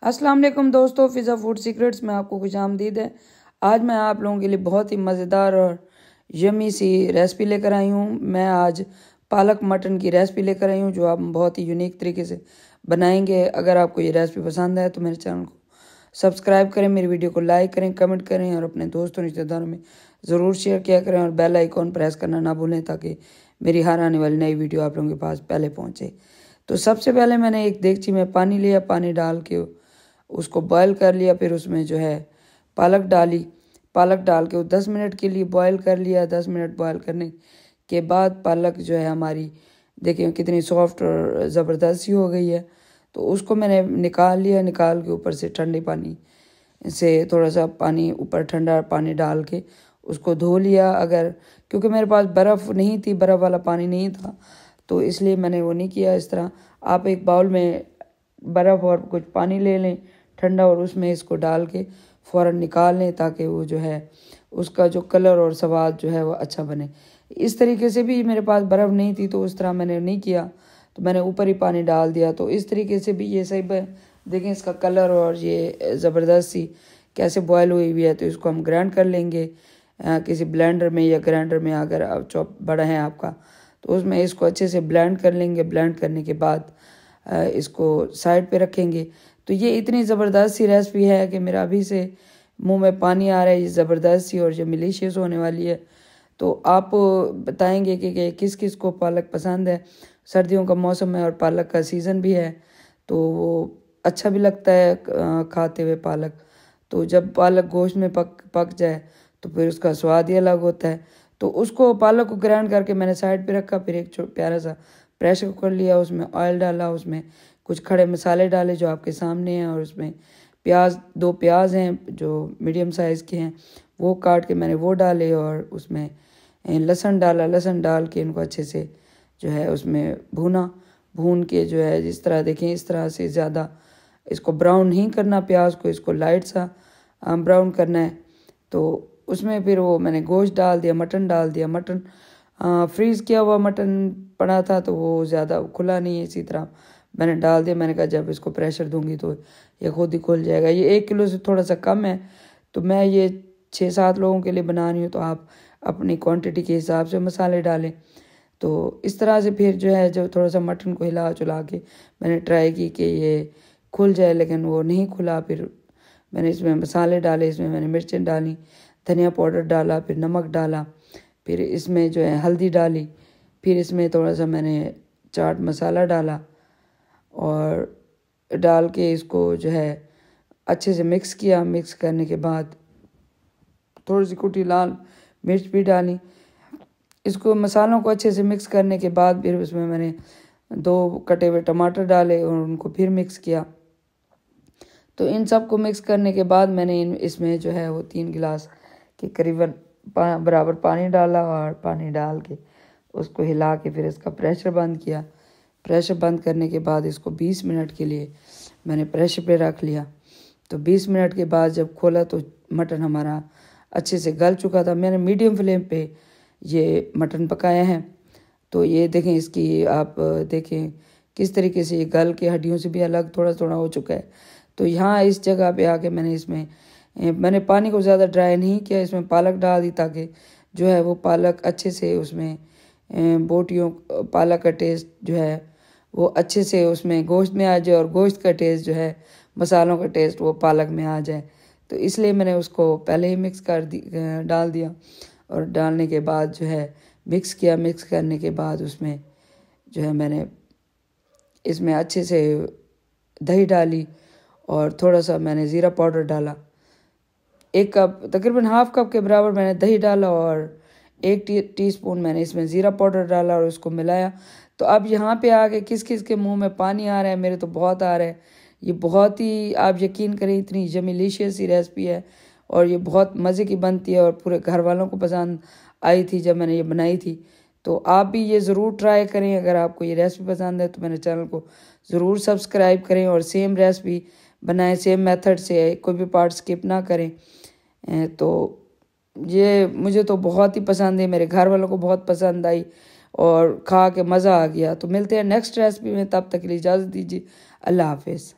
अस्सलाम वालेकुम दोस्तों, फ़िज़ा फूड सीक्रेट्स में आपको खुशामदीद है। आज मैं आप लोगों के लिए बहुत ही मज़ेदार और यम्मी सी रेसिपी लेकर आई हूँ। मैं आज पालक मटन की रेसिपी लेकर आई हूँ जो आप बहुत ही यूनिक तरीके से बनाएंगे। अगर आपको ये रेसिपी पसंद है तो मेरे चैनल को सब्सक्राइब करें, मेरी वीडियो को लाइक करें, कमेंट करें और अपने दोस्तों रिश्तेदारों में ज़रूर शेयर किया करें और बेल आइकॉन प्रेस करना ना भूलें ताकि मेरी हर आने वाली नई वीडियो आप लोगों के पास पहले पहुँचे। तो सबसे पहले मैंने एक देगची में पानी लिया, पानी डाल के उसको बॉयल कर लिया। फिर उसमें जो है पालक डाली, पालक डाल के 10 मिनट के लिए बॉयल कर लिया। 10 मिनट बॉयल करने के बाद पालक जो है हमारी देखिए कितनी सॉफ्ट और ज़बरदस्त सी हो गई है। तो उसको मैंने निकाल लिया। निकाल के ऊपर से ठंडे पानी से थोड़ा सा पानी ऊपर ठंडा पानी डाल के उसको धो लिया। अगर क्योंकि मेरे पास बर्फ़ नहीं थी, बर्फ़ वाला पानी नहीं था, तो इसलिए मैंने वो नहीं किया। इस तरह आप एक बाउल में बर्फ़ और कुछ पानी ले लें ठंडा और उसमें इसको डाल के फ़ौरन निकाल लें ताकि वो जो है उसका जो कलर और स्वाद जो है वो अच्छा बने। इस तरीके से भी मेरे पास बर्फ़ नहीं थी तो उस तरह मैंने नहीं किया, तो मैंने ऊपर ही पानी डाल दिया। तो इस तरीके से भी ये सही देखें इसका कलर और ये ज़बरदस्त सी कैसे बॉयल हुई हुई है। तो इसको हम ग्राइंड कर लेंगे किसी ब्लेंडर में या ग्राइंडर में, अगर आप चॉप बड़ा है आपका तो उसमें इसको अच्छे से ब्लेंड कर लेंगे। ब्लेंड करने के बाद इसको साइड पे रखेंगे। तो ये इतनी ज़बरदस्त सी रेसिपी है कि मेरा अभी से मुंह में पानी आ रहा है। ये ज़बरदस्त सी और ये मिलीशियस होने वाली है। तो आप बताएंगे कि किस किस को पालक पसंद है। सर्दियों का मौसम है और पालक का सीज़न भी है, तो वो अच्छा भी लगता है खाते हुए पालक। तो जब पालक गोश्त में पक जाए तो फिर उसका स्वाद ही अलग होता है। तो उसको पालक को ग्राइंड करके मैंने साइड पे रखा। फिर एक प्यारा सा प्रेशर कुकर लिया, उसमें ऑयल डाला, उसमें कुछ खड़े मसाले डाले जो आपके सामने हैं, और उसमें दो प्याज हैं जो मीडियम साइज़ के हैं वो काट के मैंने वो डाले, और उसमें लहसुन डाला। लहसुन डाल के इनको अच्छे से जो है उसमें भून के जो है जिस तरह देखें इस तरह से, ज़्यादा इसको ब्राउन नहीं करना प्याज को, इसको लाइट सा ब्राउन करना है। तो उसमें फिर वो मैंने गोश्त डाल दिया, मटन डाल दिया। मटन फ्रीज़ किया हुआ मटन पड़ा था तो वो ज़्यादा खुला नहीं है, इसी तरह मैंने डाल दिया। मैंने कहा जब इसको प्रेशर दूंगी तो ये खुद ही खुल जाएगा। ये 1 किलो से थोड़ा सा कम है, तो मैं ये 6-7 लोगों के लिए बना रही हूँ, तो आप अपनी क्वांटिटी के हिसाब से मसाले डालें। तो इस तरह से फिर जो है जो थोड़ा सा मटन को हिला चुला के मैंने ट्राई की कि ये खुल जाए, लेकिन वो नहीं खुला। फिर मैंने इसमें मसाले डाले, इसमें मैंने मिर्चें डाली, धनिया पाउडर डाला, फिर नमक डाला, फिर इसमें जो है हल्दी डाली, फिर इसमें थोड़ा सा मैंने चाट मसाला डाला, और डाल के इसको जो है अच्छे से मिक्स किया। मिक्स करने के बाद थोड़ी सी कुटी लाल मिर्च भी डाली। इसको मसालों को अच्छे से मिक्स करने के बाद फिर उसमें मैंने 2 कटे हुए टमाटर डाले और उनको फिर मिक्स किया। तो इन सब को मिक्स करने के बाद मैंने इसमें जो है वो 3 गिलास के करीबन बराबर पानी डाला, और पानी डाल के उसको हिला के फिर इसका प्रेशर बंद किया। प्रेशर बंद करने के बाद इसको 20 मिनट के लिए मैंने प्रेशर पे रख लिया। तो 20 मिनट के बाद जब खोला तो मटन हमारा अच्छे से गल चुका था। मैंने मीडियम फ्लेम पे ये मटन पकाया है। तो ये देखें इसकी आप देखें किस तरीके से ये गल के हड्डियों से भी अलग थोड़ा थोड़ा हो चुका है। तो यहाँ इस जगह पे आके मैंने पानी को ज़्यादा ड्राई नहीं किया, इसमें पालक डाल दी ताकि जो है वो पालक अच्छे से उसमें बोटियों पालक का टेस्ट जो है वो अच्छे से उसमें गोश्त में आ जाए, और गोश्त का टेस्ट जो है मसालों का टेस्ट वो पालक में आ जाए। तो इसलिए मैंने उसको पहले ही डाल दिया, और डालने के बाद जो है मिक्स किया। मिक्स करने के बाद उसमें जो है मैंने इसमें अच्छे से दही डाली, और थोड़ा सा मैंने ज़ीरा पाउडर डाला। 1 कप तकरीबन हाफ कप के बराबर मैंने दही डाला, और 1 टीस्पून मैंने इसमें ज़ीरा पाउडर डाला और उसको मिलाया। तो अब यहाँ पे आके किस किस के मुंह में पानी आ रहा है, मेरे तो बहुत आ रहा है। ये बहुत ही आप यकीन करें इतनी जमिलिशियस सी रेसिपी है, और ये बहुत मज़े की बनती है, और पूरे घर वालों को पसंद आई थी जब मैंने ये बनाई थी। तो आप भी ये ज़रूर ट्राई करें। अगर आपको ये रेसिपी पसंद है तो मेरे चैनल को ज़रूर सब्सक्राइब करें, और सेम रेसिपी बनाएं, सेम मेथड से, कोई भी पार्ट स्किप ना करें। तो ये मुझे तो बहुत ही पसंद है, मेरे घर वालों को बहुत पसंद आई और खा के मज़ा आ गया। तो मिलते हैं नेक्स्ट रेसिपी में, तब तक के लिए इजाज़त दीजिए। अल्लाह हाफिज़।